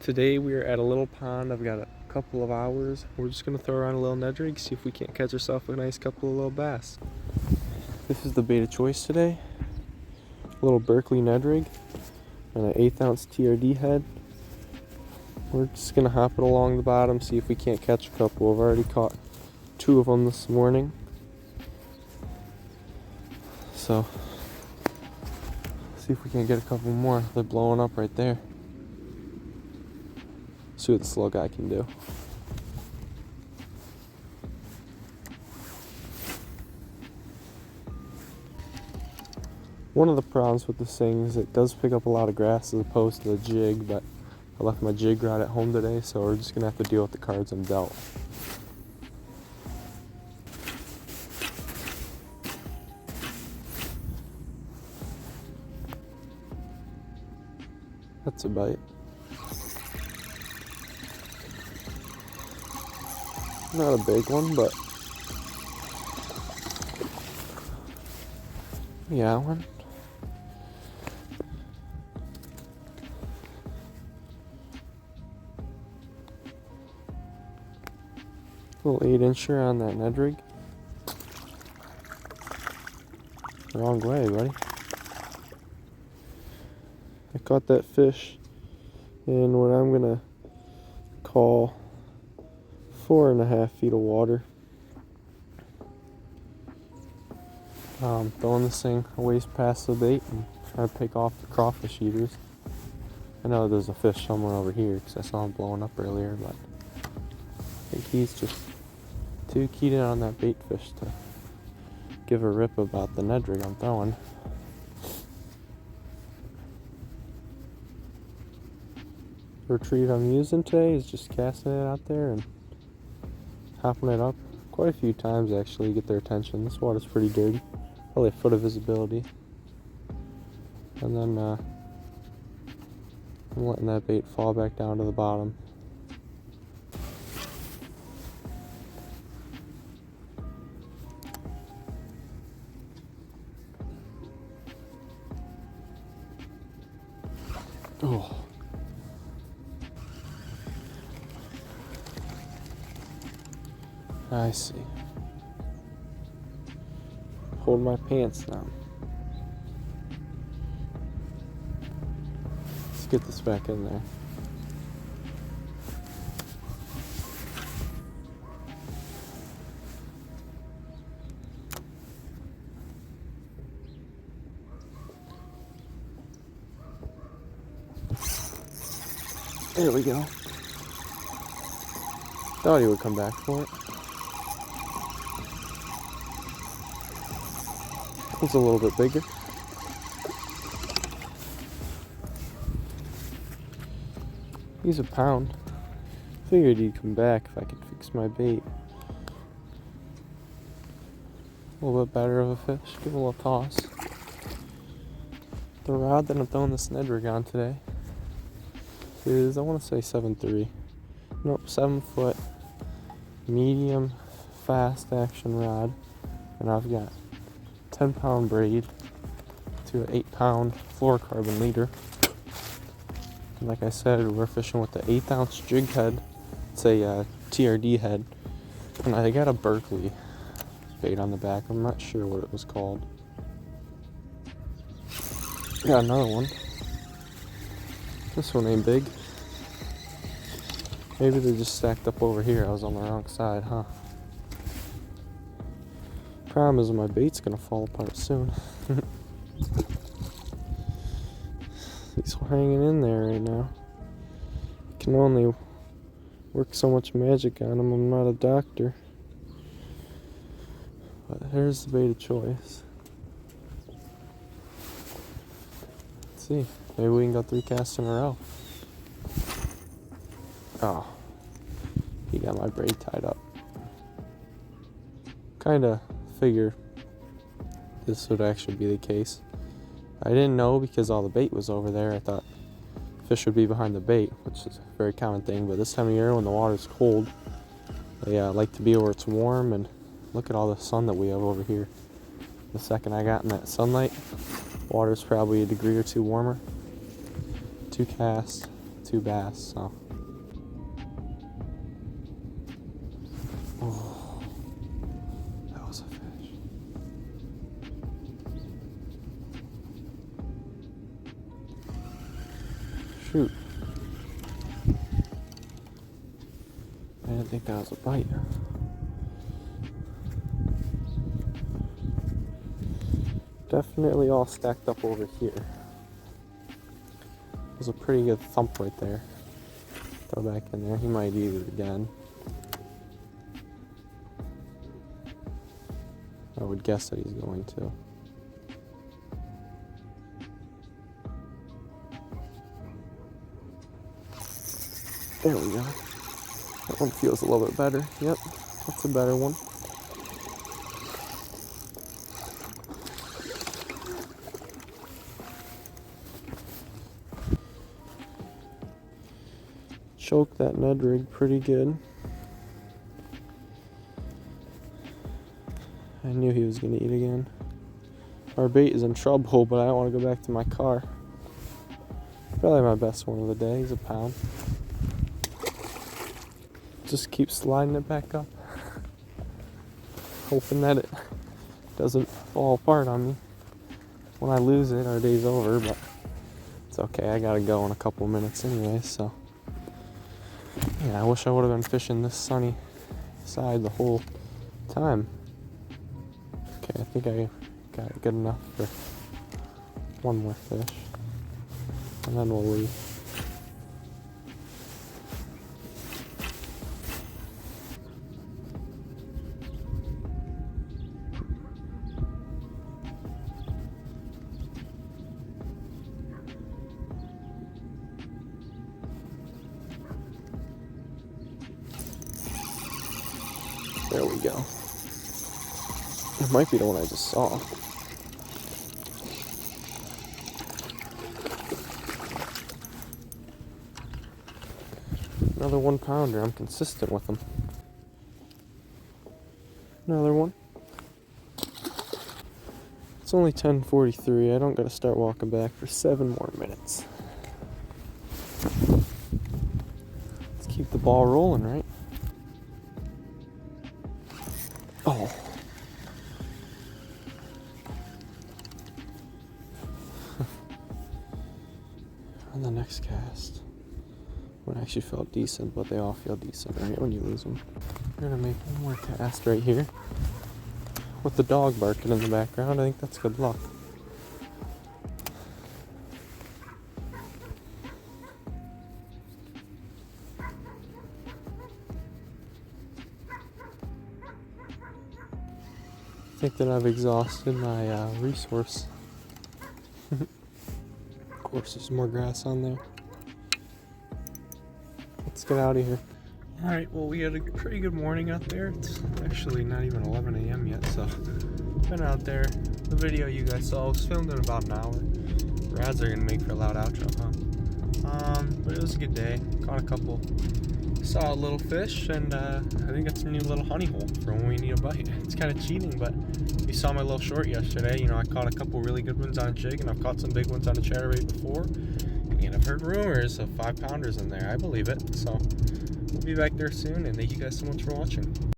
Today we are at a little pond. I've got a couple of hours. We're just gonna throw around a little Ned rig, see if we can't catch ourselves a nice couple of little bass. This is the bait of choice today. A little Berkley Ned rig and an 1/8 ounce TRD head. We're just gonna hop it along the bottom, see if we can't catch a couple. I've already caught 2 of them this morning. So, see if we can't get a couple more. They're blowing up right there. See what the slow guy can do. One of the problems with this thing is it does pick up a lot of grass as opposed to the jig, but I left my jig rod at home today, so we're just gonna have to deal with the cards I'm dealt. That's a bite. Not a big one, but yeah, one. Little 8-incher on that Ned rig. Wrong way, buddy. I caught that fish in what I'm gonna call 4.5 feet of water. Throwing this thing a ways past the bait and trying to pick off the crawfish eaters. I know there's a fish somewhere over here because I saw him blowing up earlier, but I think he's just too keyed in on that bait fish to give a rip about the Ned rig I'm throwing. The retrieve I'm using today is just casting it out there and hopping it up quite a few times actually to get their attention. This water's pretty dirty, probably a foot of visibility. And then I'm letting that bait fall back down to the bottom. Oh. I see. Hold my pants down. Let's get this back in there. There we go. Thought he would come back for it. It's a little bit bigger. He's a pound. Figured he'd come back if I could fix my bait. A little bit better of a fish. Give him a little toss. The rod that I'm throwing this Ned rig on today is, I want to say 7.3. Nope, 7 foot medium fast action rod. And I've got 10-pound braid to an 8-pound fluorocarbon leader. And like I said, we're fishing with the 1/8 ounce jig head. It's a TRD head. And I got a Berkley bait on the back. I'm not sure what it was called. Got another one. This one ain't big. Maybe they're just stacked up over here. I was on the wrong side, huh? Problem is my bait's gonna fall apart soon. He's hanging in there right now. I can only work so much magic on him. I'm not a doctor. But here's the bait of choice. Let's see. Maybe we can go 3 casts in a row. Oh. He got my braid tied up. Kinda figure this would actually be the case. I didn't know because all the bait was over there. I thought fish would be behind the bait, which is a very common thing, but this time of year when the water's cold, they like to be where it's warm. And look at all the sun that we have over here. The second I got in that sunlight, water's probably a degree or 2 warmer. 2 casts, 2 bass, so. Oh, that was a fish. Shoot. I didn't think that was a bite. Definitely all stacked up over here. It was a pretty good thump right there. Throw back in there. He might eat it again. I would guess that he's going to. There we go. That one feels a little bit better. Yep, that's a better one. Choked that Ned rig pretty good. I knew he was gonna eat again. Our bait is in trouble, but I don't want to go back to my car. Probably my best one of the day. He's a pound. Just keep sliding it back up. Hoping that it doesn't fall apart on me. When I lose it, our day's over, but it's okay. I gotta go in a couple minutes anyway, so. Yeah, I wish I would have been fishing this sunny side the whole time. Okay, I think I got it good enough for one more fish. And then we'll leave. There we go. It might be the one I just saw. Another 1 pounder. I'm consistent with them. Another one. It's only 10:43. I don't gotta start walking back for 7 more minutes. Let's keep the ball rolling, right? Oh. On the next cast. One actually felt decent, but they all feel decent, right, when you lose them. We're gonna make one more cast right here. With the dog barking in the background, I think that's good luck. I think that I've exhausted my resource. Of course, there's more grass on there. Let's get out of here. Alright, well, we had a pretty good morning out there. It's actually not even 11 a.m. yet, so been out there. The video you guys saw was filmed in about an hour. Rads are gonna make for a loud outro, huh? But it was a good day. Caught a couple solid little fish, and I think it's a new little honey hole for when we need a bite. It's kind of cheating, but you saw my little short yesterday. You know, I caught a couple really good ones on a jig, and I've caught some big ones on a chatterbait before. And I've heard rumors of 5 pounders in there. I believe it. So we'll be back there soon, and thank you guys so much for watching.